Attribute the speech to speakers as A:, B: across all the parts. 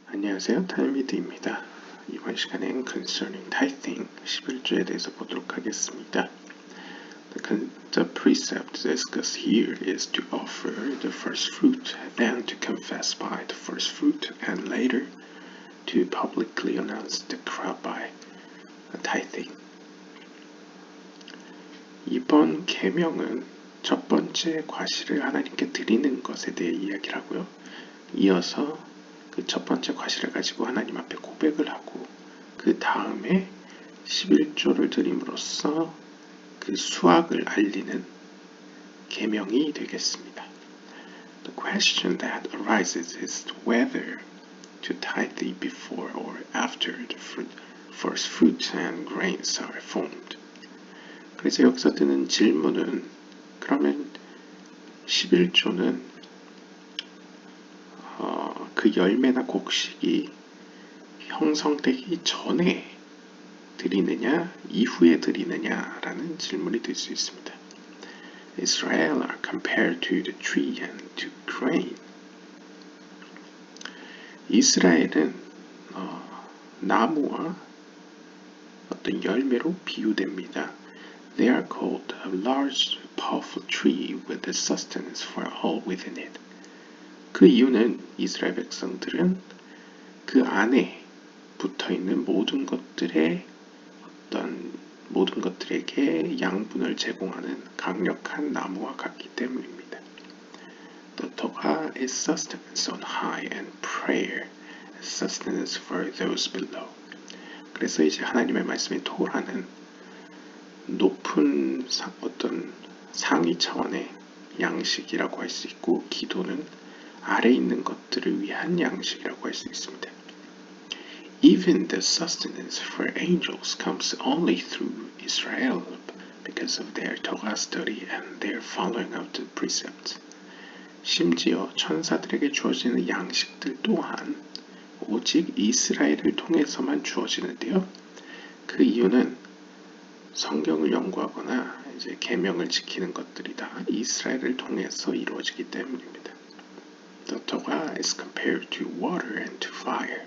A: 안녕하세요. 탈미드입니다. 이번 시간엔 Concerning Tithing 11조에 대해서 보도록 하겠습니다. The precept discussed here is to offer the first fruit, then to confess by the first fruit, and later to publicly announce the crop by tithing. 이번 계명은 첫 번째 과실을 하나님께 드리는 것에 대해 이야기를 하고요. 이어서 그 첫 번째 과실을 가지고 하나님 앞에 고백을 하고 그 다음에 11조를 드림으로써 그 수확을 알리는 계명이 되겠습니다. The question that arises is whether to tithe before or after the first fruit and grains are formed. 그래서 여기서 드는 질문은 그러면 11조는 그 열매나 곡식이 형성되기 전에 드리느냐, 이후에 드리느냐라는 질문이 될 수 있습니다. Israel are compared to the tree and to grain. 이스라엘은 나무와 어떤 열매로 비유됩니다. They are called a large, powerful tree with the sustenance for all within it. 그 이유는 이스라엘 백성들은 그 안에 붙어있는 모든 것들에게 양분을 제공하는 강력한 나무와 같기 때문입니다. The Torah is sustenance on high and prayer is sustenance for those below. 그래서 이제 하나님의 말씀인 토라는 높은 어떤 상위 차원의 양식이라고 할 수 있고 기도는 아래 있는 것들을 위한 양식이라고 할 수 있습니다. Even the sustenance for angels comes only through Israel because of their Torah study and their following of the precepts. 심지어 천사들에게 주어지는 양식들 또한 오직 이스라엘을 통해서만 주어지는데요. 그 이유는 성경을 연구하거나 이제 계명을 지키는 것들이 다 이스라엘을 통해서 이루어지기 때문입니다. The Torah is compared to water and to fire.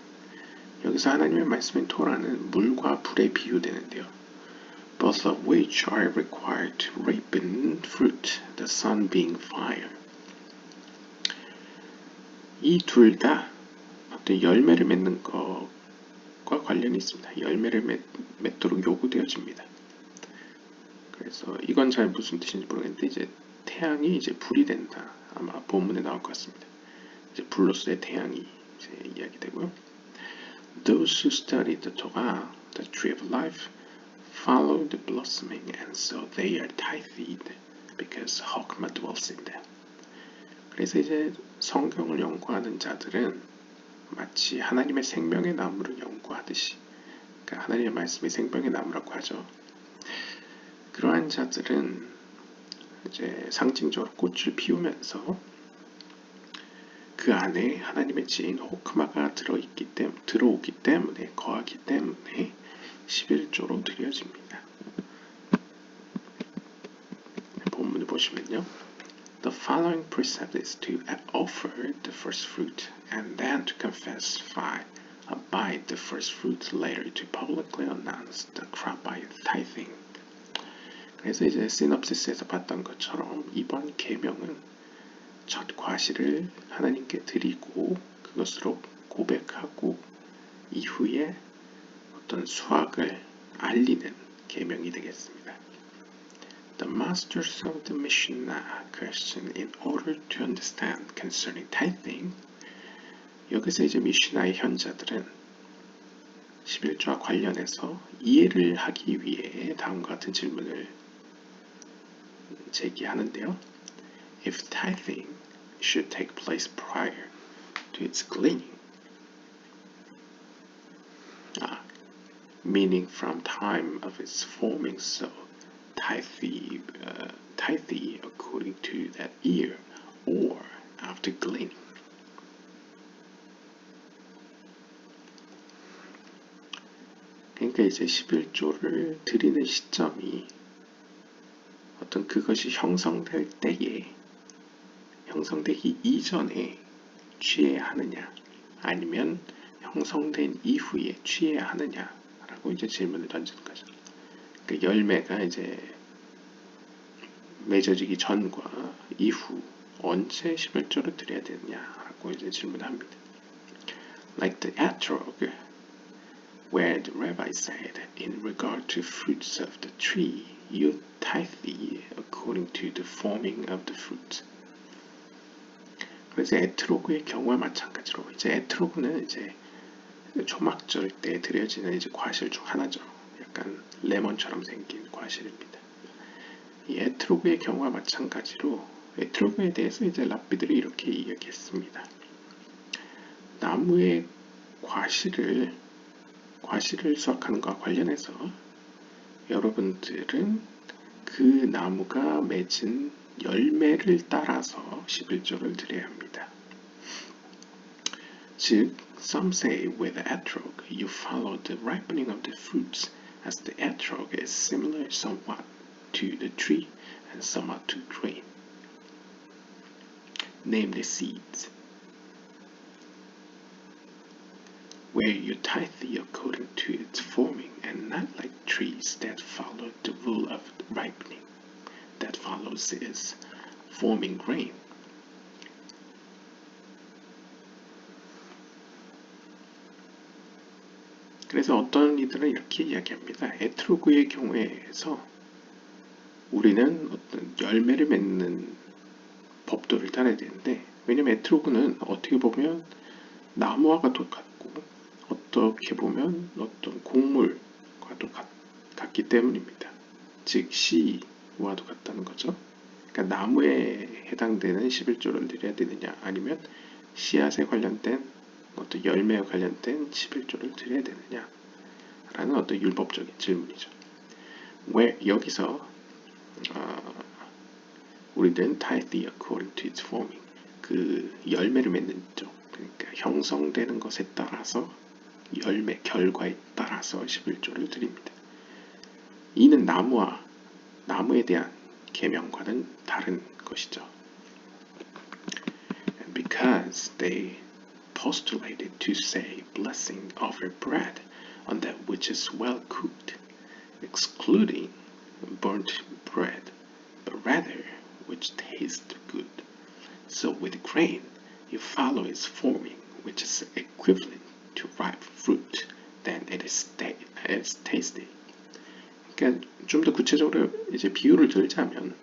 A: 여기서 하나님의 말씀인 토라는 물과 불에 비유되는데요. Both of which are required to ripen fruit, the sun being fire. 이 둘 다 어떤 열매를 맺는 것과 관련이 있습니다. 열매를 맺도록 요구되어집니다. 그래서 이건 잘 무슨 뜻인지 모르겠는데 이제 태양이 이제 불이 된다. 아마 본문에 나올 것 같습니다. 이제 불로서의 태양이 이제 이야기되고요. Those who study the Torah, the tree of life, follow the blossoming, and so they are tithed, because Chokmah dwells in them. 그래서 이제 성경을 연구하는 자들은 마치 하나님의 생명의 나무를 연구하듯이, 그러니까 하나님의 말씀이 생명의 나무라고 하죠. 그러한 자들은 이제 상징적으로 꽃을 피우면서 그 안에 하나님의 지혜인 호크마가 들어오기 때문에 거하기 때문에 11조로 드려집니다. 본문을 보시면요. The following precept is to offer the first fruit and then to confess by the first fruit, later to publicly announce the crop by tithing. 그래서 이제 시놉시스에서 봤던 것처럼 이번 계명은 첫 과실을 하나님께 드리고 그것으로 고백하고 이후에 어떤 수확을 알리는 계명이 되겠습니다. The masters of the Mishnah question in order to understand concerning tithing. 여기서 이제 미슈나의 현자들은 11조와 관련해서 이해를 하기 위해 다음과 같은 질문을 제기하는데요. If tithing should take place prior to its gleaning, meaning from time of its forming, so tithe according to that year, or after gleaning. 그러니까 이제 11조를 드리는 시점이 어떤 그것이 형성되기 이전에 취해야 하느냐, 아니면 형성된 이후에 취해야 하느냐라고 이제 질문을 던지는 거죠. 그 열매가 이제 맺어지기 전과 이후 언제 11조를 드려야 되느냐라고 이제 질문합니다. Like the etrog, where the rabbi said, in regard to fruits of the tree, you tithe according to the forming of the fruit. 그래서 에트로그의 경우와 마찬가지로 이제 에트로그는 이제 초막절 때 드려지는 이제 과실 중 하나죠. 약간 레몬처럼 생긴 과실입니다. 이 에트로그의 경우와 마찬가지로 에트로그에 대해서 이제 랍비들이 이렇게 이야기했습니다. 나무의 과실을 수확하는 것과 관련해서 여러분들은 그 나무가 맺은 열매를 따라서 11조를 드려야 합니다. 즉, some say with the etrog you follow the ripening of the fruits, as the etrog is similar somewhat to the tree and somewhat to grain, namely seeds, where you tithe according to its forming, and not like trees that follow the rule of ripening, that follows its forming grain. 그래서 어떤 이들은 이렇게 이야기합니다. 에트로그의 경우에서 우리는 어떤 열매를 맺는 법도를 따라야 되는데, 왜냐면 에트로그는 어떻게 보면 나무와가 똑같고 어떻게 보면 어떤 곡물과도 같기 때문입니다. 즉 씨와도 같다는 거죠. 그러니까 나무에 해당되는 11조를 드려야 되느냐, 아니면 씨앗에 관련된 어떤 열매와 관련된 11조를 드려야 되느냐 라는 어떤 율법적인 질문이죠. 왜 여기서 우리는 tithe according to its forming, 그 열매를 맺는 쪽, 그러니까 형성되는 것에 따라서 열매, 결과에 따라서 11조를 드립니다. 이는 나무에 대한 계명과는 다른 것이죠. And because they postulated to say blessing over bread on that which is well cooked, excluding burnt bread, but rather which tastes good. So with grain, you follow its forming, which is equivalent to ripe fruit, then it is tasty. 그러니까 좀 더 구체적으로 이제 비유를 들자면,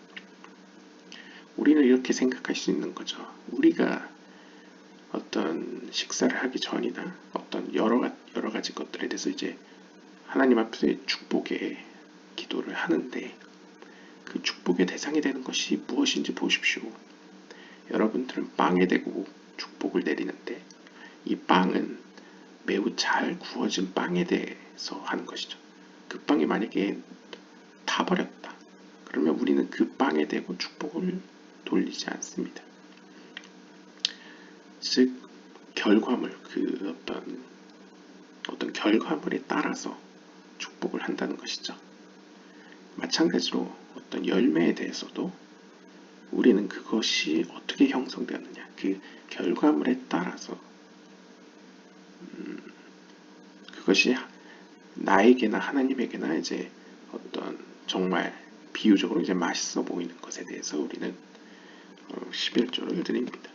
A: 우리는 이렇게 생각할 수 있는 거죠. 우리가 어떤 식사를 하기 전이나 어떤 여러 가지 것들에 대해서 이제 하나님 앞에 축복의 기도를 하는데, 그 축복의 대상이 되는 것이 무엇인지 보십시오. 여러분들은 빵에 대고 축복을 내리는데, 이 빵은 매우 잘 구워진 빵에 대해서 하는 것이죠. 그 빵이 만약에 타버렸다, 그러면 우리는 그 빵에 대고 축복을 돌리지 않습니다. 즉, 결과물, 그 어떤 결과물에 따라서 축복을 한다는 것이죠. 마찬가지로 어떤 열매에 대해서도 우리는 그것이 어떻게 형성되었느냐, 그 결과물에 따라서 그것이 나에게나 하나님에게나 이제 어떤 정말 비유적으로 이제 맛있어 보이는 것에 대해서 우리는 11조를 드립니다.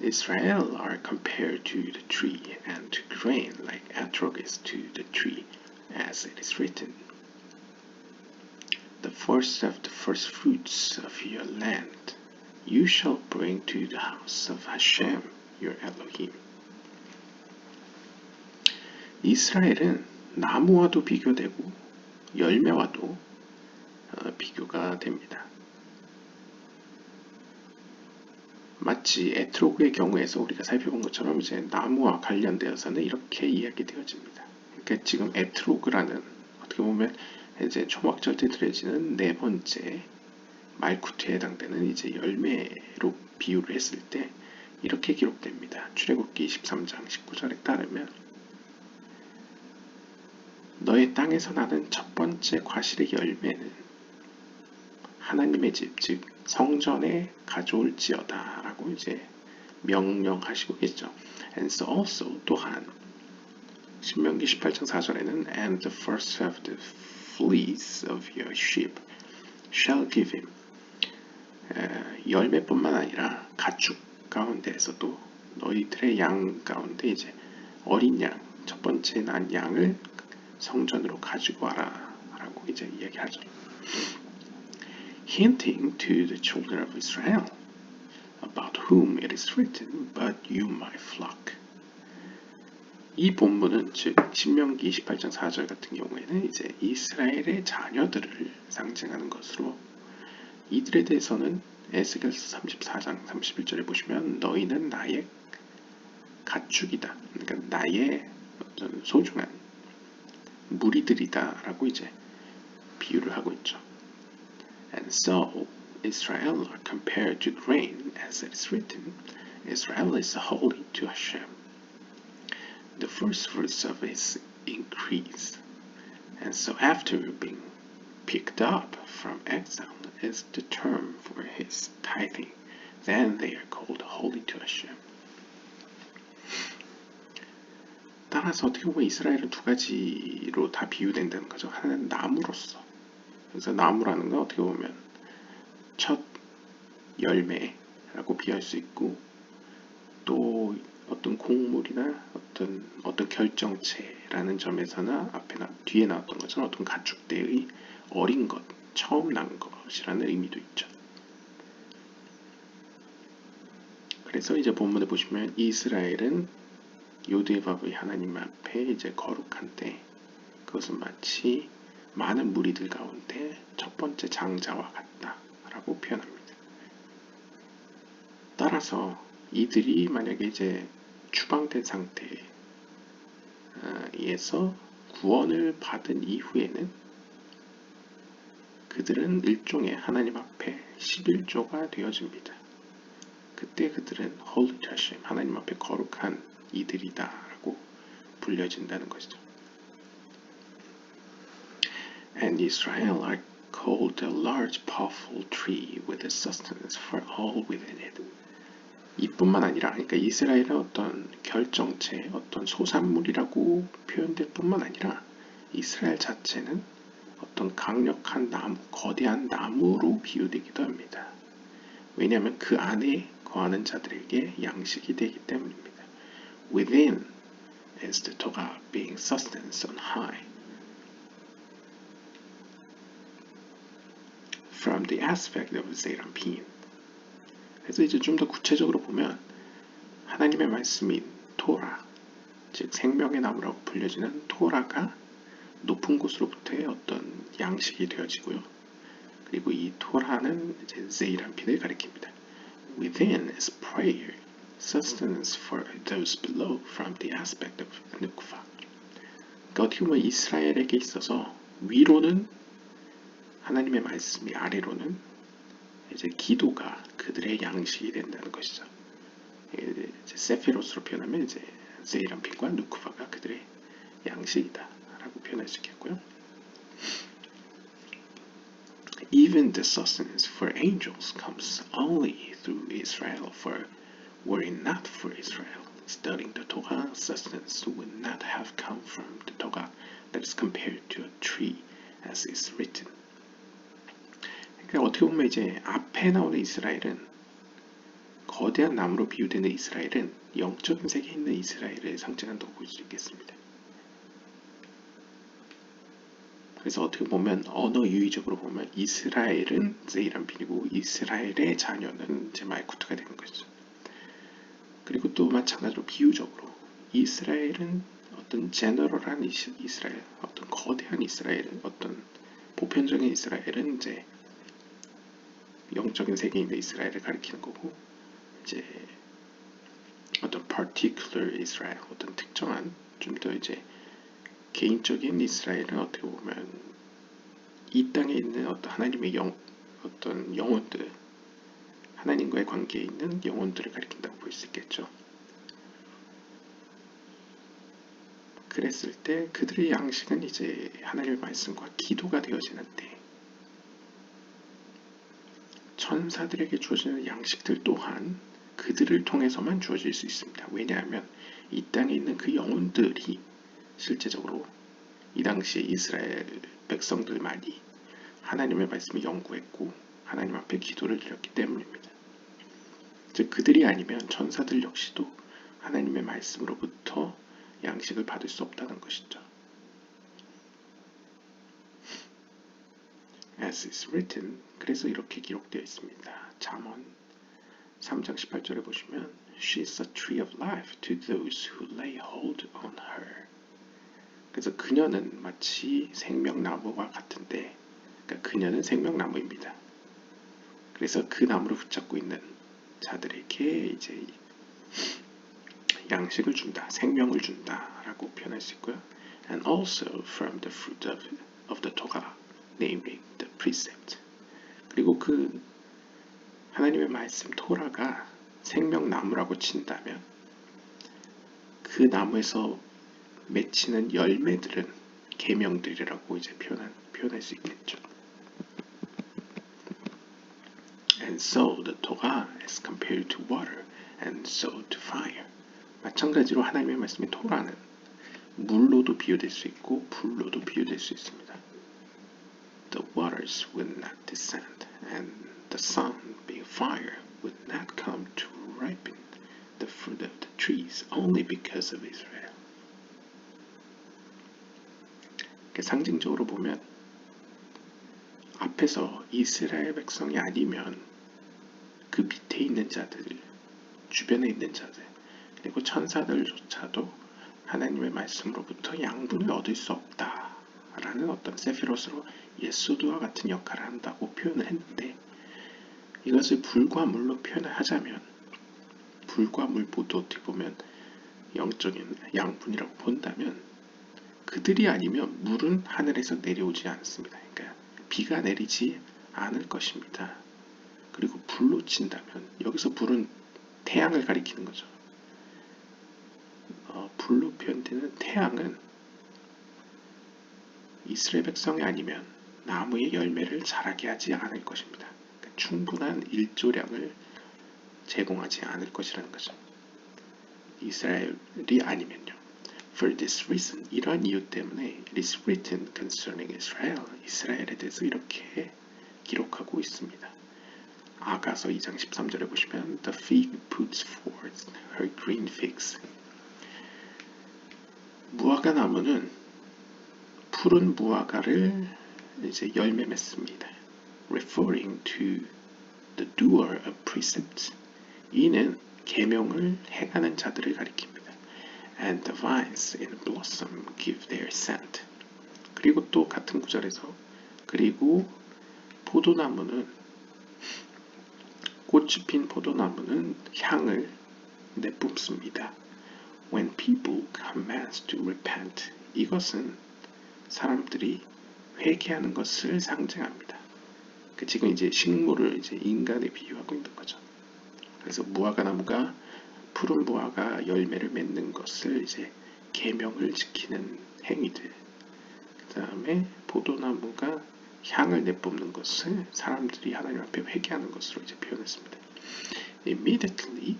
A: Israel are compared to the tree and to grain like etrog is to the tree, as it is written, The first of the first fruits of your land you shall bring to the house of Hashem, your Elohim. 이스라엘은 나무와도 비교되고 열매와도 비교가 됩니다. 마치 에트로그의 경우에서 우리가 살펴본 것처럼 이제 나무와 관련되어서는 이렇게 이야기되어집니다. 그러니까 지금 에트로그라는 어떻게 보면 이제 초막절 때 드려지는 네 번째 말쿠트에 해당되는 이제 열매로 비유를 했을 때 이렇게 기록됩니다. 출애굽기 23장 19절에 따르면 너의 땅에서 나는 첫 번째 과실의 열매는 하나님의 집, 즉 성전에 가져올지어다 라고 이제 명령하시고 계시죠. And so also 또한 신명기 18장 4절에는 And the first of the fleece of your sheep shall give him 열매뿐만 아니라 가축 가운데에서도 너희들의 양 가운데 이제 어린 양, 첫 번째 난 양을 성전으로 가지고 와라 라고 이제 이야기하죠. Hinting to the children of Israel about whom it is written, but you my flock. 이 본문은 즉 신명기 28장 4절 같은 경우에는 이제 이스라엘의 자녀들을 상징하는 것으로 이들에 대해서는 에스겔서 34장 31절에 보시면 너희는 나의 가축이다. 그러니까 나의 어떤 소중한 무리들이다 라고 이제 비유를 하고 있죠. And so Israel are compared to grain as it is written, Israel is holy to Hashem. The first fruits of his increase. And so after being picked up from exile is the term for his tithing. Then they are called holy to Hashem. 따라서 어떻게 보면 이스라엘은 두 가지로 다 비유된다는 거죠. 하나는 나무로서. 그래서 나무라는 건 어떻게 보면 첫 열매라고 비유할 수 있고 또 어떤 곡물이나 어떤 결정체라는 점에서나 앞에나 뒤에 나왔던 것처럼 어떤 가축대의 어린 것, 처음 난 것이라는 의미도 있죠. 그래서 이제 본문에 보시면 이스라엘은 요드바브의 하나님 앞에 이제 거룩한데 그것은 마치 많은 무리들 가운데 첫 번째 장자와 같다라고 표현합니다. 따라서 이들이 만약에 이제 추방된 상태에서 구원을 받은 이후에는 그들은 일종의 하나님 앞에 11조가 되어집니다. 그때 그들은 Holy to Hashem, 하나님 앞에 거룩한 이들이다 라고 불려진다는 것이죠. And Israel are called a large powerful tree with a sustenance for all within it. 이뿐만 아니라 그러니까 이스라엘은 어떤 결정체, 어떤 소산물이라고 표현될 뿐만 아니라 이스라엘 자체는 어떤 강력한 나무, 거대한 나무로 비유되기도 합니다. 왜냐하면 그 안에 거하는 자들에게 양식이 되기 때문입니다. Within is the Torah being sustenance on high. From the aspect of Zeranpin. 그래서 이제 좀 더 구체적으로 보면 하나님의 말씀인 토라, 즉 생명의 나무라고 불려지는 토라가 높은 곳으로부터의 어떤 양식이 되어지고요. 그리고 이 토라는 이제 제이란핀을 가리킵니다. Within is prayer, sustenance for those below from the aspect of nukva. 그러니까 어떻게 보면 이스라엘에게 있어서 위로는 하나님의 말씀이, 아래로는 이제 기도가 그들의 양식이 된다는 것이죠. 이제 세피로스로 표현하면 이제 제이란핀과 누쿠바가 그들의 양식이다라고 표현할 수 있겠고요. Even the sustenance for angels comes only through Israel, for were it not for Israel studying the Torah, sustenance would not have come from the Torah that is compared to a tree as is written. 그러니까 어떻게 보면 이제 앞에 나오는 이스라엘은 거대한 나무로 비유되는 이스라엘은 영적인 세계에 있는 이스라엘을 상징한다고 볼 수 있겠습니다. 그래서 어떻게 보면 언어 유의적으로 보면 이스라엘은 제이란핀이고 이스라엘의 자녀는 이제 말쿠트가 되는 것이죠. 그리고 또 마찬가지로 비유적으로 이스라엘은 어떤 제너럴한 이스라엘, 어떤 거대한 이스라엘, 어떤 보편적인 이스라엘은 이제 영적인 세계에 있는 이스라엘을 가리키는 거고 이제 어떤 particular Israel, 어떤 특정한 좀 더 이제 개인적인 이스라엘은 어떻게 보면 이 땅에 있는 어떤 하나님의 어떤 영혼들, 하나님과의 관계에 있는 영혼들을 가리킨다고 볼 수 있겠죠. 그랬을 때 그들의 양식은 이제 하나님의 말씀과 기도가 되어지는데 천사들에게 주어지는 양식들 또한 그들을 통해서만 주어질 수 있습니다. 왜냐하면 이 땅에 있는 그 영혼들이 실제적으로 이 당시에 이스라엘 백성들만이 하나님의 말씀을 연구했고 하나님 앞에 기도를 드렸기 때문입니다. 즉 그들이 아니면 전사들 역시도 하나님의 말씀으로부터 양식을 받을 수 없다는 것이죠. As is written, 그래서 이렇게 기록되어 있습니다. 잠언 3장 18절에 보시면 She is a tree of life to those who lay hold on her. 그래서 그녀는 마치 생명나무와 같은데, 그러니까 그녀는 생명나무입니다. 그래서 그 나무를 붙잡고 있는 자들에게 이제 양식을 준다, 생명을 준다라고 표현할 수 있고요. And also from the fruit of the Torah, namely the precept. 그리고 그 하나님의 말씀 토라가 생명나무라고 친다면 그 나무에서 맺히는 열매들은 계명들이라고 이제 표현할 수 있겠죠. And so the Torah is compared to water, and so to fire. 마찬가지로 하나님의 말씀의 토라는 물로도 비유될 수 있고 불로도 비유될 수 있습니다. The waters would not descend, and the sun, being fire, would not come to ripen the fruit of the trees only because of Israel. 상징적으로 보면 앞에서 이스라엘 백성이 아니면 그 밑에 있는 자들, 주변에 있는 자들, 그리고 천사들조차도 하나님의 말씀으로부터 양분을 얻을 수 없다라는 어떤 세피롯으로 예수도와 같은 역할을 한다고 표현을 했는데, 이것을 불과 물로 표현을 하자면 불과 물 모두 어떻게 보면 영적인 양분이라고 본다면 그들이 아니면 물은 하늘에서 내려오지 않습니다. 그러니까 비가 내리지 않을 것입니다. 그리고 불로 친다면 여기서 불은 태양을 가리키는 거죠. 불로 표현되는 태양은 이스라엘 백성이 아니면 나무의 열매를 자라게 하지 않을 것입니다. 그러니까 충분한 일조량을 제공하지 않을 것이라는 거죠. 이스라엘이 아니면요. For this reason, 이러한 이유 때문에 it is written concerning Israel, 이스라엘에 대해서 이렇게 기록하고 있습니다. 아가서 2장 13절에 보시면 The fig puts forth her green figs. 무화과 나무는 푸른 무화과를 이제 열매 맺습니다. Referring to the doer of precepts. 이는 계명을 행하는 자들을 가리킵니다. And the vines in blossom give their scent. 그리고 또 같은 구절에서 그리고 포도나무는 꽃이 핀 포도나무는 향을 내뿜습니다. When people commence to repent, 이것은 사람들이 회개하는 것을 상징합니다. 지금 이제 식물을 이제 인간에 비유하고 있는 거죠. 그래서 무화과 나무가 푸른 무화과 열매를 맺는 것을 이제 계명을 지키는 행위들. 그 다음에 포도나무가 향을 내뿜는 것을 사람들이 하나님 앞에 회개하는 것으로 이제 표현했습니다. Immediately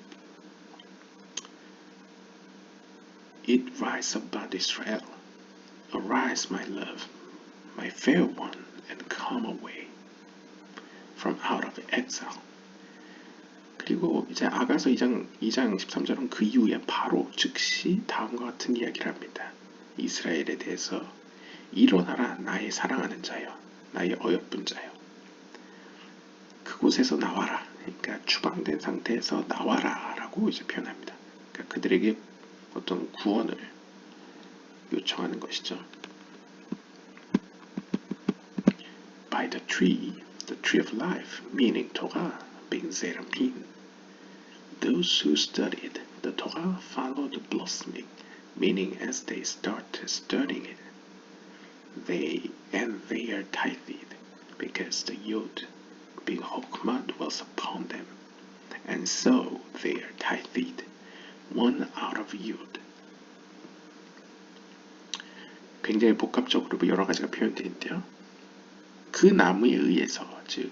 A: it rise about Israel. Arise, my love, my fair one, and come away from out of exile. 그리고 이제 아가서 2장 13절은 그 이후에 바로 즉시 다음과 같은 이야기를 합니다. 이스라엘에 대해서 일어나라 나의 사랑하는 자여, 나의 어여쁜 자여. 그곳에서 나와라. 그러니까 추방된 상태에서 나와라 라고 이제 표현합니다. 그러니까 그들에게 어떤 구원을 요청하는 것이죠. By the tree of life, meaning Torah, being Zerampin. Those who studied the Torah follow the blossoming, meaning as they start studying it, they are tithed, because the yield, being Hokmah, dwells upon them, and so they are tithed, one out of yield. 굉장히 복합적으로 여러 가지가 표현되어 있는데요. 그 나무에 의해서, 즉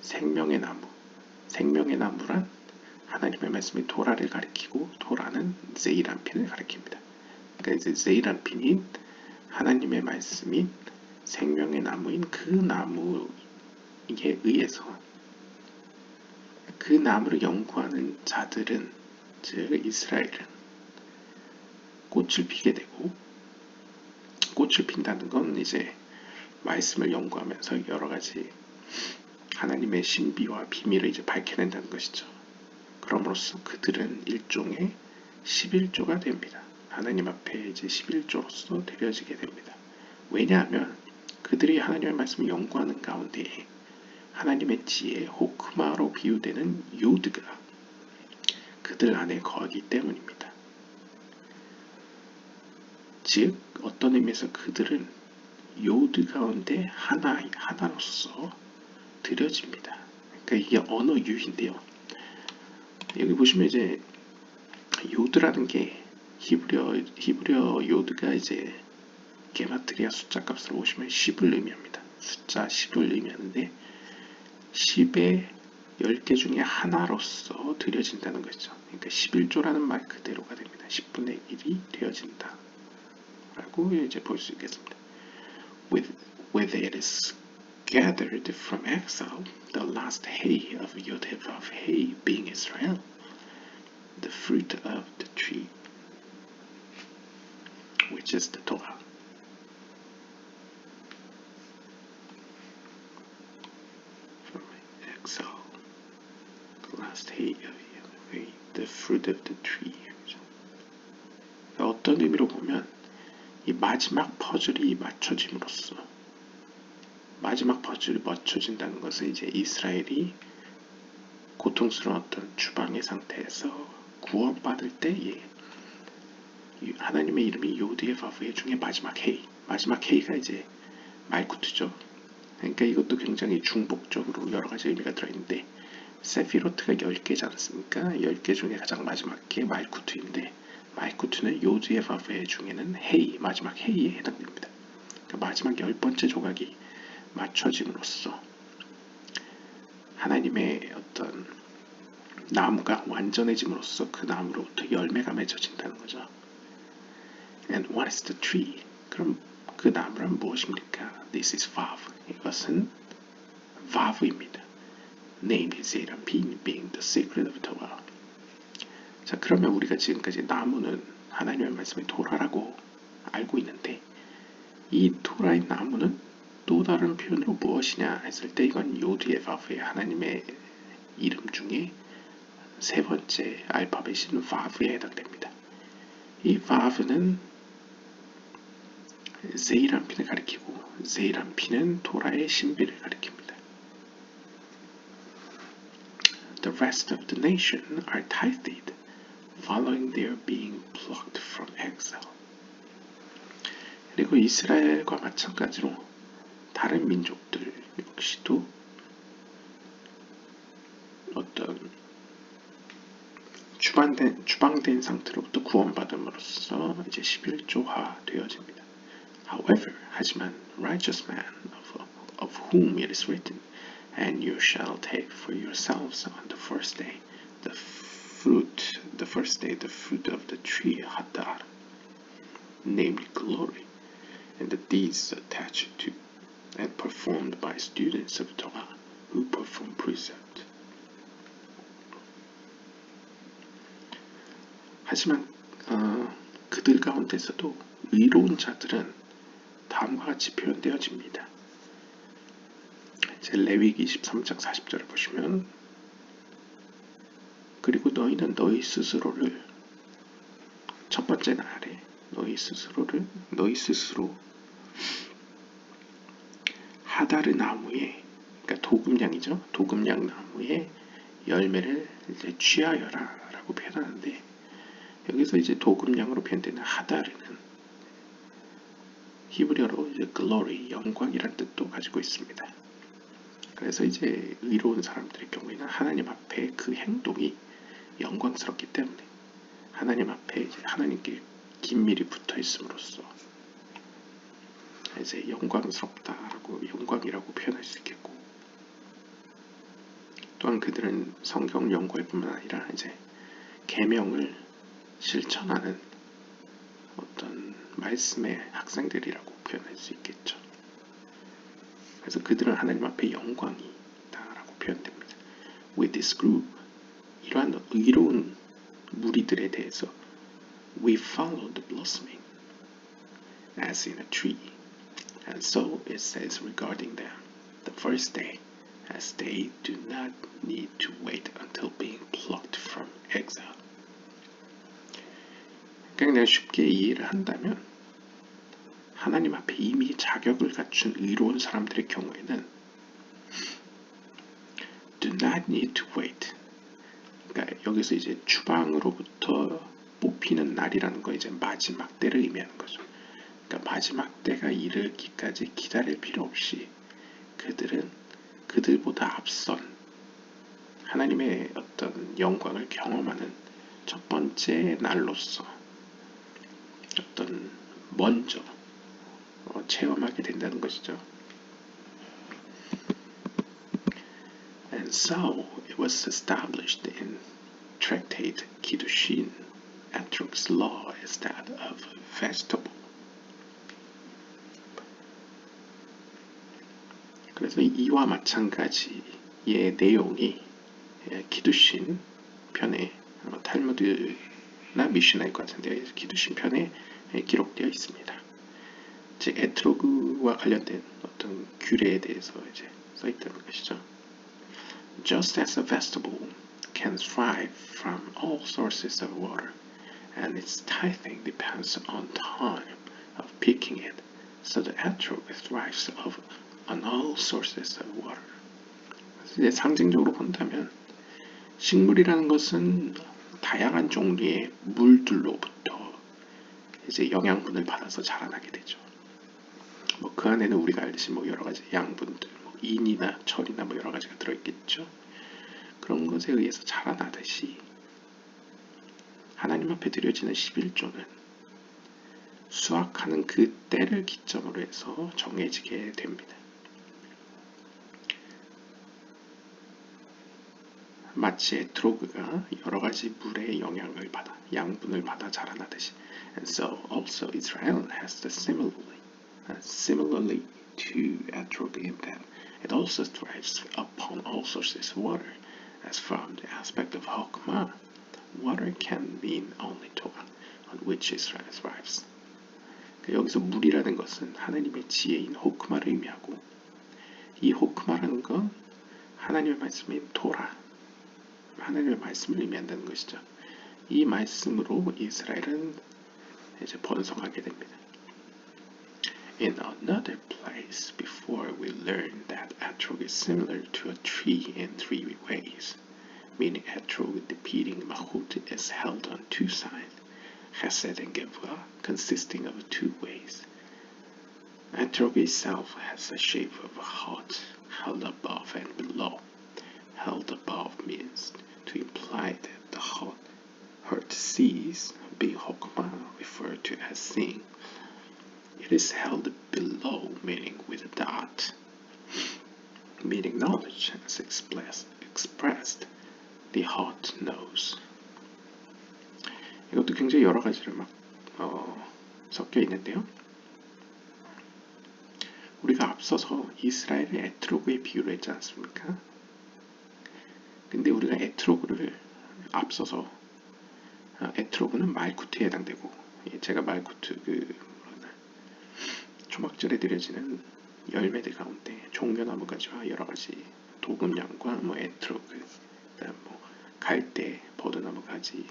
A: 생명의 나무, 생명의 나무란 하나님의 말씀이 토라를 가리키고 토라는 세이란핀을 가리킵니다. 그러니까 이제 세이란핀인 하나님의 말씀인 생명의 나무인 그 나무에 의해서 그 나무를 연구하는 자들은, 즉 이스라엘은 꽃을 피게 되고, 꽃을 핀다는 건 이제 말씀을 연구하면서 여러 가지 하나님의 신비와 비밀을 이제 밝혀낸다는 것이죠. 그럼으로써 그들은 일종의 11조가 됩니다. 하나님 앞에 이제 11조로서 드려지게 됩니다. 왜냐하면 그들이 하나님의 말씀을 연구하는 가운데 하나님의 지혜 호크마로 비유되는 요드가 그들 안에 거하기 때문입니다. 즉 어떤 의미에서 그들은 요드 가운데 하나로서 드려집니다. 그러니까 이게 언어 유희인데요. 여기 보시면 이제 요드라는 게 히브리어 요드가 이제 게마트리아 숫자 값으로 보시면 10을 의미합니다. 숫자 10을 의미하는데 10의 10개 중에 하나로서 드려진다는 거죠. 그러니까 11조라는 말 그대로가 됩니다. 10분의 1이 되어진다 라고 이제 볼 수 있겠습니다. Whether it is gathered from exile, the last hay of Yod-Heh-Vav hay being Israel, the fruit of the tree, which is the Torah. From exile, the last hay of Yod-Heh-Vav, the fruit of the tree. 어떤 의미로 보면 이 마지막 퍼즐이 맞춰짐으로써, 마지막 퍼즐이 맞춰진다는 것은 이제 이스라엘이 고통스러운 어떤 추방의 상태에서 구원받을 때에 하나님의 이름이 요드헤바브의 중에 마지막 H가 이제 말쿠트죠. 그러니까 이것도 굉장히 중복적으로 여러 가지 의미가 들어있는데, 세피로트가 10개지 않습니까? 10개 중에 가장 마지막 게 말쿠트인데, 말쿠트는 요드헤바브 중에는 마지막 H에 해당됩니다. 그러니까 마지막 10번째 조각이 맞춰짐으로써 하나님의 어떤 나무가 완전해짐으로써 그 나무로부터 열매가 맺어진다는 거죠. And what is the tree? 그럼 그 나무란 무엇입니까? This is Vav. 이것은 Vav입니다. Named Zeranpin, being the secret of Torah. 자, 그러면 우리가 지금까지 나무는 하나님의 말씀의 토라라고 알고 있는데, 이 토라의 나무는 또 다른 표현으로 무엇이냐 했을 때 이건 요드헤바브의 하나님의 이름 중에 세 번째 알파벳인 Vav에 해당됩니다. 이 Vav는 세이란핀을 가리키고, 세이란핀은 토라의 신비를 가리킵니다. The rest of the nation are tithed, following their being plucked from exile. 그리고 이스라엘과 마찬가지로 다른 민족들 역시도 어떤 추방된 상태로부터 구원받음으로써 이제 11조화 되어집니다. However, 하지만 righteous man of whom it is written, and you shall take for yourselves on the first day the fruit of the tree hadar, namely glory, and the deeds attached to and performed by students of Torah who perform precept. 하지만 그들 가운데서도 의로운 자들은 다음과 같이 표현되어집니다. 레위기 23장 40절을 보시면, 그리고 너희는 너희 스스로를 첫 번째 날에 너희 스스로 하다르 나무에, 그러니까 도금냥이죠. 도금냥 나무에 열매를 이제 취하여라 라고 표현하는데, 여기서 이제 도금냥으로 표현되는 하다르는 히브리어로 이제 glory, 영광이란 뜻도 가지고 있습니다. 그래서 이제 의로운 사람들의 경우에는 하나님 앞에 그 행동이 영광스럽기 때문에 하나님 앞에 이제 하나님께 긴밀히 붙어 있음으로써 이제 영광스럽다라고, 영광이라고 표현할 수 있겠고, 또한 또한 그들은 성경 연구할 뿐만 아니라 이제 계명을 실천하는 어떤 말씀의 학생들이라고 표현할 수 있겠죠. 그래서 그들은 하나님 앞에 영광이다라고 표현됩니다. With this group, 이러한 의로운 무리들에 대해서 we follow the blossoming as in a tree. And so it says regarding them, the first day, as they do not need to wait until being plucked from exile. 그냥 내가 쉽게 이해를 한다면 하나님 앞에 이미 자격을 갖춘 의로운 사람들의 경우에는 do not need to wait. 그러니까 여기서 이제 추방으로부터 뽑히는 날이라는 거 이제 마지막 때를 의미하는 거죠. 그러니까 마지막 때가 이르기까지 기다릴 필요 없이 그들은 그들보다 앞선 하나님의 어떤 영광을 경험하는 첫 번째 날로서 어떤 먼저 체험하게 된다는 것이죠. And so it was established in Tractate Kiddushin. Etrog's law is that of vegetable. 그래서 이와 마찬가지의 내용이 기두신 편에 탈무드나 미슈나일 것 같은데 기두신 편에 기록되어 있습니다. 즉 에트로그와 관련된 어떤 규례에 대해서 이제 써 있다는 것이죠. Just as a vegetable can thrive from all sources of water, and its tithing depends on time of picking it, so the etrog thrives on all sources of water. 이제 상징적으로 본다면 식물이라는 것은 다양한 종류의 물들로부터 이제 영양분을 받아서 자라나게 되죠. 뭐 그 안에는 우리가 알듯이 뭐 여러 가지 양분들, 뭐 인이나 철이나 뭐 여러 가지가 들어있겠죠. 그런 것에 의해서 자라나듯이 하나님 앞에 드려지는 11조는 수확하는 그 때를 기점으로 해서 정해지게 됩니다. 마치 에트로그가 여러 가지 물의 영향을 받아 양분을 받아 자라나듯이, and so also Israel has the similarly to etrog in that it also thrives upon all sources of water, as from the aspect of Hokmah, water can mean only Torah, on which Israel thrives. 여기서 물이라는 것은 하나님의 지혜인 호크마를 의미하고, 이 호크마라는 건 하나님의 말씀인 토라, 하나님의 말씀을 의미한다는 것이죠. 이 말씀으로 이스라엘은 이제 번성하게 됩니다. In another place, before we learn that etrog is similar to a tree in three ways, meaning etrog depicting Malchut is held on two sides, Chesed and Gevurah consisting of two ways. Etrog itself has the shape of a heart held above and below. Held above means to imply that the heart sees, being Hokmah referred to as seeing. It is held below, meaning with a dot, meaning knowledge as expressed. The heart knows. 이것도 굉장히 여러 가지를 막 섞여 있는데요. 우리가 앞서서 이스라엘의 에트로그에 비유를 했지 않습니까? 근데 우리가 에트로그를 앞서서 에트로그는 말쿠트에 해당되고, 제가 말쿠트 초막절에 드려지는 열매들 가운데 종려나무가지와 여러 가지 도금냥과 뭐 에트로그, 그다음 뭐 갈대, 버드나무 가지를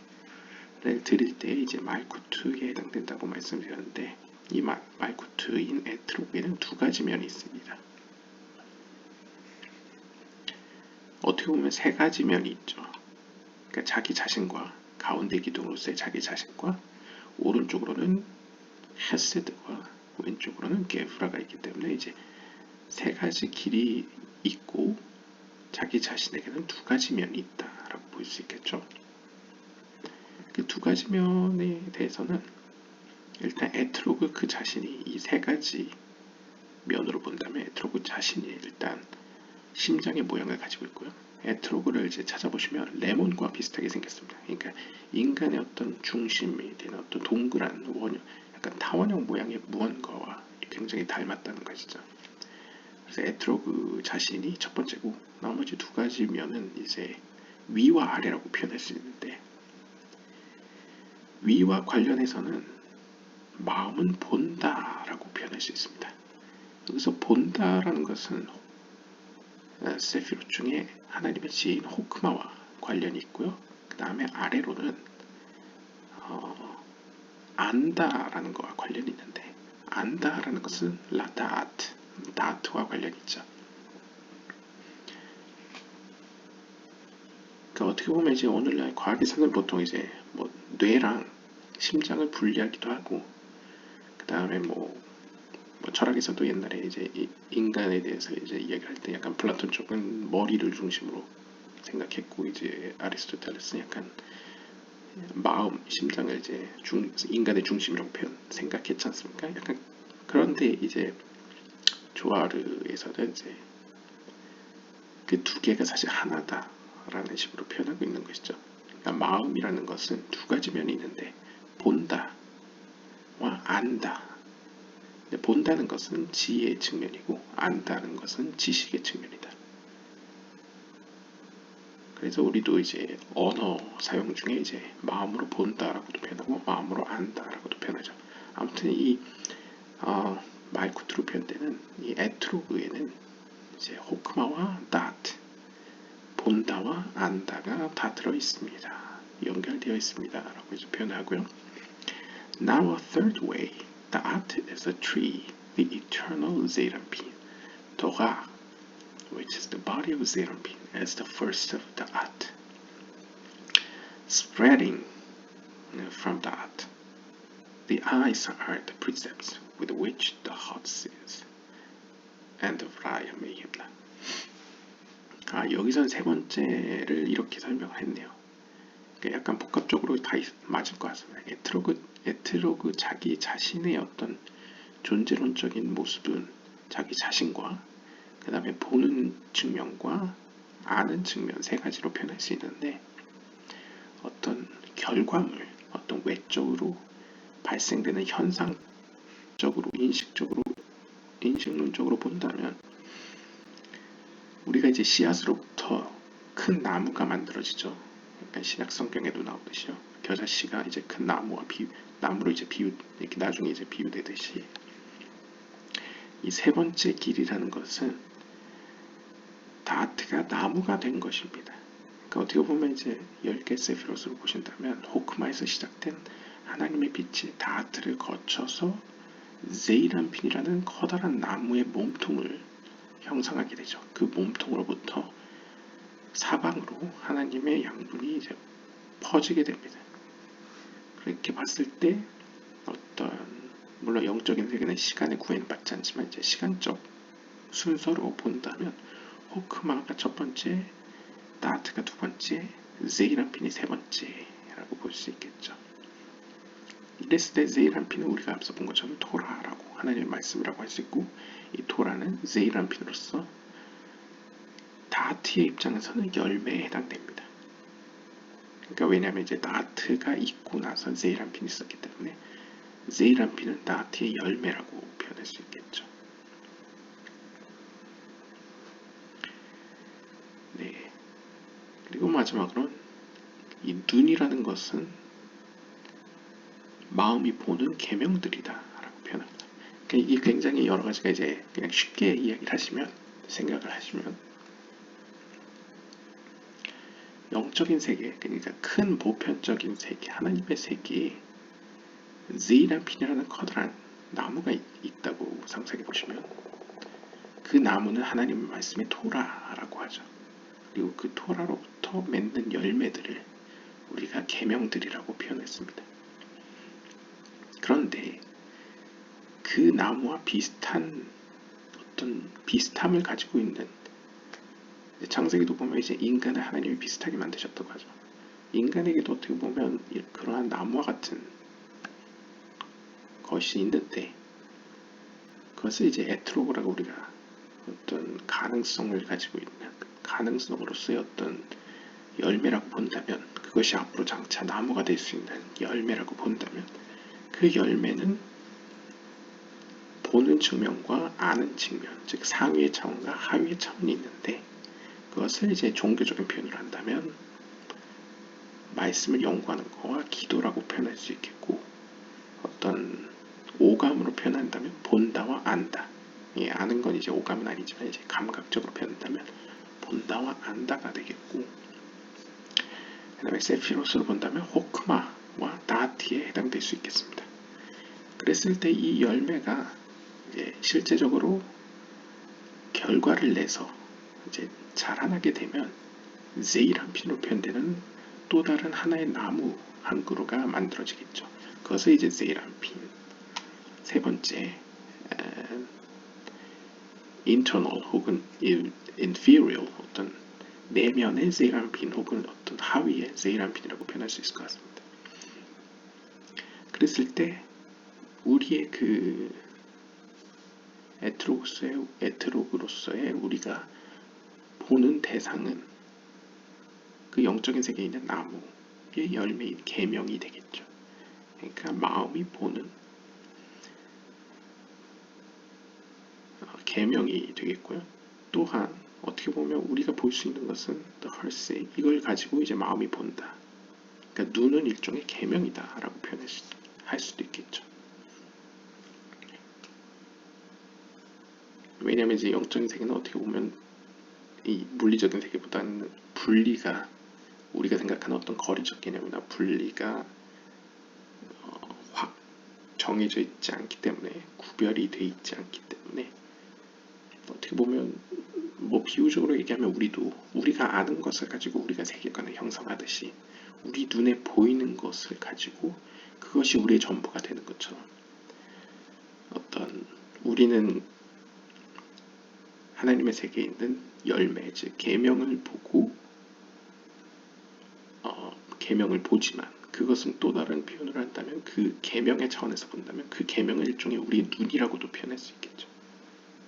A: 드릴 때 이제 말쿠트에 해당된다고 말씀드렸는데, 이 말쿠트인 에트로그에는 두 가지 면이 있습니다. 어떻게 보면 세 가지 면이 있죠. 그러니까 자기 자신과 가운데 기둥으로서의 자기 자신과, 오른쪽으로는 헤세드와 왼쪽으로는 게브라가 있기 때문에 이제 세 가지 길이 있고 자기 자신에게는 두 가지 면이 있다라고 볼 수 있겠죠. 그 두 가지 면에 대해서는 일단 에트로그 그 자신이 이 세 가지 면으로 본다면 에트로그 자신이 일단 심장의 모양을 가지고 있고요. 에트로그를 이제 찾아보시면 레몬과 비슷하게 생겼습니다. 그러니까 인간의 어떤 중심이 되는 어떤 동그란 원형, 약간 타원형 모양의 무언가와 굉장히 닮았다는 것이죠. 그래서 에트로그 자신이 첫 번째고, 나머지 두 가지면은 이제 위와 아래라고 표현할 수 있는데, 위와 관련해서는 마음은 본다라고 표현할 수 있습니다. 여기서 본다라는 것은 세피롯 중에 하나님의 지혜인 호크마와 관련이 있고요. 그 다음에 아래로는 안다라는 것과 관련이 있는데, 안다라는 것은 라다트, 다트와 관련이 있죠. 그러니까 어떻게 보면 이제 오늘날 과학에서는 보통 이제 뭐 뇌랑 심장을 분리하기도 하고, 그 다음에 뭐 철학에서도 옛날에 이제 인간에 대해서 이제 이야기할 때 약간 플라톤 쪽은 머리를 중심으로 생각했고, 이제 아리스토텔레스는 약간 마음, 심장을 이제 인간의 중심이라고 생각했지 않습니까? 약간 그런데 이제 조아르에서는 이제 그 두 개가 사실 하나다라는 식으로 표현하고 있는 것이죠. 그러니까 마음이라는 것은 두 가지 면이 있는데, 본다와 안다. 본다는 것은 지혜의 측면이고, 안다는 것은 지식의 측면이다. 그래서 우리도 이제 언어 사용 중에 이제 마음으로 본다라고도 표현하고 마음으로 안다라고도 표현하죠. 아무튼 이 말쿠트로 표현되는 이 에트로그에는 이제 호크마와 다트, 본다와 안다가 다 들어 있습니다. 연결되어 있습니다라고 이제 표현하고요. Now a third way, Da'at is a tree, the eternal Zerampin. Torah, which is the body of Zerampin, as the first of Da'at. Spreading from Da'at, the eyes are the precepts with which the heart sees. End of Raya Mehibna. 여기선 세 번째를 이렇게 설명을 했네요. 그러니까 약간 복합적으로 다 맞을 것 같습니다. 에트로그 자기 자신의 어떤 존재론적인 모습은 자기 자신과 그 다음에 보는 측면과 아는 측면 세 가지로 표현할 수 있는데, 어떤 결과물, 어떤 외적으로 발생되는 현상적으로 인식론적으로 본다면, 우리가 이제 씨앗으로부터 큰 나무가 만들어지죠. 약간 신약 성경에도 나오듯이요. 겨자씨가 이제 큰 나무로 이제 이렇게 나중에 이제 비유되듯이, 이 세 번째 길이라는 것은 다트가 나무가 된 것입니다. 그러니까 어떻게 보면 이제 10개 세피롯으로 보신다면 호크마에서 시작된 하나님의 빛이 다트를 거쳐서 제이란핀이라는 커다란 나무의 몸통을 형성하게 되죠. 그 몸통으로부터 사방으로 하나님의 양분이 이제 퍼지게 됩니다. 그렇게 봤을 때 물론 영적인 세계는 시간에 구애받지 않지만 이제 시간적 순서로 본다면 호크마가 첫 번째, 다트가 두 번째, 제이란핀이 세 번째라고 볼 수 있겠죠. 이랬을 때 제이란핀은 우리가 앞서 본 것처럼 토라라고, 하나님의 말씀이라고 할 수 있고, 이 토라는 제이란핀으로서 다트의 입장에서는 열매에 해당됩니다. 그러니까 왜냐하면 이제 다트가 있고 나서 제이란핀이 있었기 때문에 제이란핀은 다트의 열매라고 표현할 수 있겠죠. 네. 그리고 마지막으로 이 눈이라는 것은 마음이 보는 계명들이다라고 표현합니다. 그러니까 이게 굉장히 여러 가지가 이제 그냥 쉽게 이야기를 하시면, 생각을 하시면, 영적인 세계, 그러니까 큰 보편적인 세계, 하나님의 세계에 제이란핀이라는 커다란 나무가 있다고 상상해 보시면, 그 나무는 하나님의 말씀의 토라라고 하죠. 그리고 그 토라로부터 맺는 열매들을 우리가 계명들이라고 표현했습니다. 그런데 그 나무와 비슷한 어떤 비슷함을 가지고 있는, 창세기도 보면 이제 인간을 하나님이 비슷하게 만드셨다고 하죠. 인간에게도 어떻게 보면 그러한 나무와 같은 것이 있는데, 그것을 이제 에트로그라고 우리가 어떤 가능성을 가지고 있는, 가능성으로서의 어떤 열매라고 본다면, 그것이 앞으로 장차 나무가 될 수 있는 열매라고 본다면, 그 열매는 보는 측면과 아는 측면, 즉 상위의 차원과 하위의 차원이 있는데, 그것을 이제 종교적인 표현을 한다면 말씀을 연구하는 거와 기도라고 표현할 수 있겠고, 어떤 오감으로 표현한다면 본다와 안다. 예, 아는 건 이제 오감은 아니지만 이제 감각적으로 표현한다면 본다와 안다가 되겠고, 그 다음에 세피로스로 본다면 호크마와 다티에 해당될 수 있겠습니다. 그랬을 때 이 열매가 이제 실제적으로 결과를 내서 이제 자라나게 되면 제이람핀으로 표현되는 또 다른 하나의 나무 한 그루가 만들어지겠죠. 그것을 이제 제이람핀, 세 번째 internal 혹은 inferior, 어떤 내면의 제이람핀 혹은 어떤 하위의 제이람핀이라고 표현할 수 있을 것 같습니다. 그랬을 때 우리의 그 에트로그로서의 우리가 보는 대상은 그 영적인 세계에 있는 나무의 열매인 계명이 되겠죠. 그러니까 마음이 보는 계명이 되겠고요. 또한 어떻게 보면 우리가 볼 수 있는 것은 the heart say, 이걸 가지고 이제 마음이 본다. 그러니까 눈은 일종의 계명이다라고 표현할 수도 있겠죠. 왜냐하면 이제 영적인 세계는 어떻게 보면 이 물리적인 세계보다는 분리가, 우리가 생각하는 어떤 거리적 개념이나 분리가 확 정해져 있지 않기 때문에, 구별이 돼 있지 않기 때문에, 어떻게 보면 뭐 비유적으로 얘기하면 우리가 아는 것을 가지고 우리가 세계관을 형성하듯이 우리 눈에 보이는 것을 가지고 그것이 우리의 전부가 되는 것처럼, 어떤 우리는 하나님의 세계에 있는 열매, 즉 계명을 보고 계명을 보지만, 그것은 또 다른 표현을 한다면 그 계명의 차원에서 본다면 그 계명을 일종의 우리의 눈이라고도 표현할 수 있겠죠.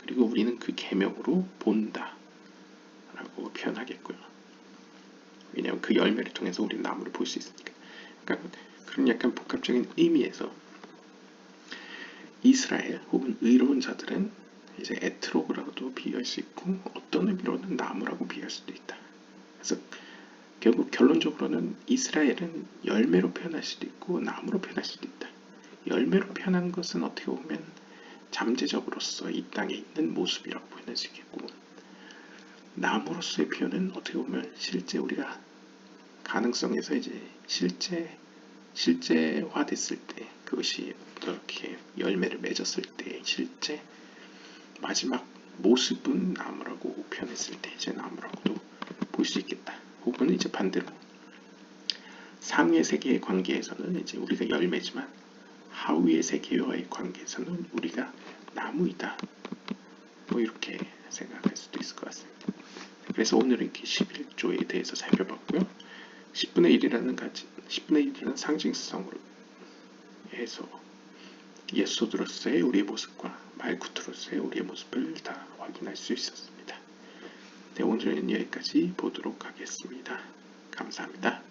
A: 그리고 우리는 그 계명으로 본다 라고 표현하겠고요. 왜냐하면 그 열매를 통해서 우리는 나무를 볼 수 있으니까. 그러니까 그런 약간 복합적인 의미에서 이스라엘 혹은 의로운 자들은 이제 에트로그라고도 비유할 수 있고, 어떤 의미로는 나무라고 비유할 수도 있다. 그래서 결국 결론적으로는 이스라엘은 열매로 표현할 수도 있고 나무로 표현할 수도 있다. 열매로 표현한 것은 어떻게 보면 잠재적으로서 이 땅에 있는 모습이라고 표현할 수 있겠고, 나무로서의 표현은 어떻게 보면 실제 우리가 가능성에서 이제 실제화됐을 때, 그것이 어떻게 열매를 맺었을 때 실제 마지막 모습은 나무라고 표현했을 때 이제 나무라고도 볼 수 있겠다. 혹은 이제 반대로 상위의 세계의 관계에서는 이제 우리가 열매지만 하위의 세계와의 관계에서는 우리가 나무이다. 뭐 이렇게 생각할 수도 있을 것 같습니다. 그래서 오늘은 이렇게 11조에 대해서 살펴봤고요. 10분의 1이라는 상징성으로 해서 예수로서의 우리의 모습과 말구트로서의 우리의 모습을 다 확인할 수 있었습니다. 네, 오늘은 여기까지 보도록 하겠습니다. 감사합니다.